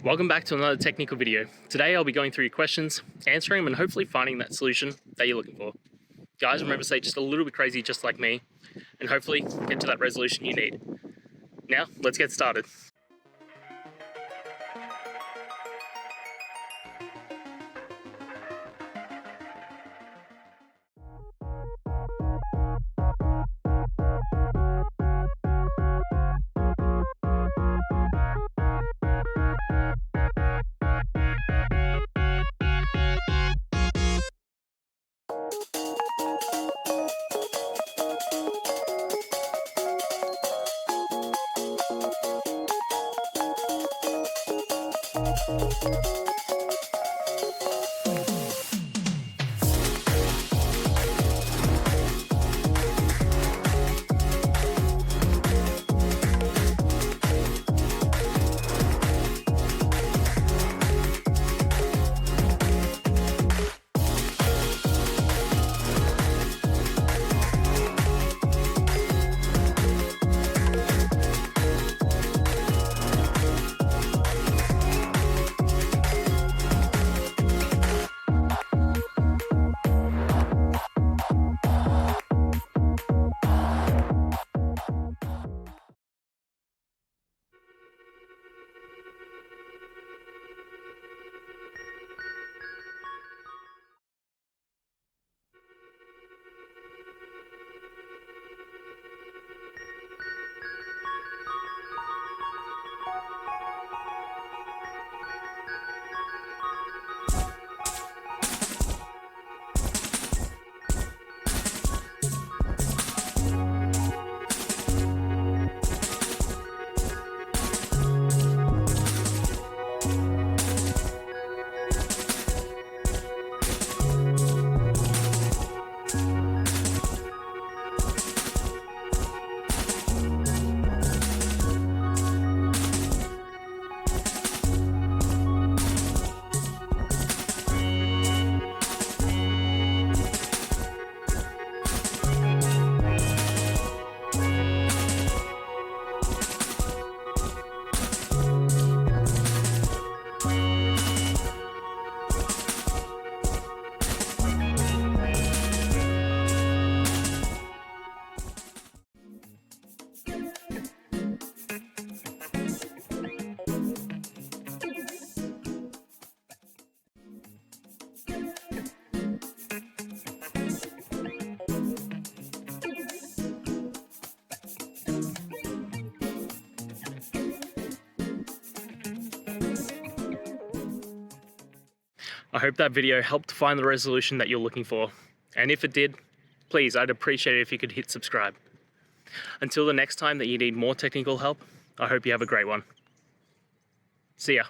Welcome back to another technical video. Today I'll be going through your questions, answering them and hopefully finding that solution that you're looking for. Guys, remember to stay just a little bit crazy just like me and hopefully get to that resolution you need. Now, let's get started. I hope that video helped find the resolution that you're looking for. And if it did, please, I'd appreciate it if you could hit subscribe. Until the next time that you need more technical help, I hope you have a great one. See ya.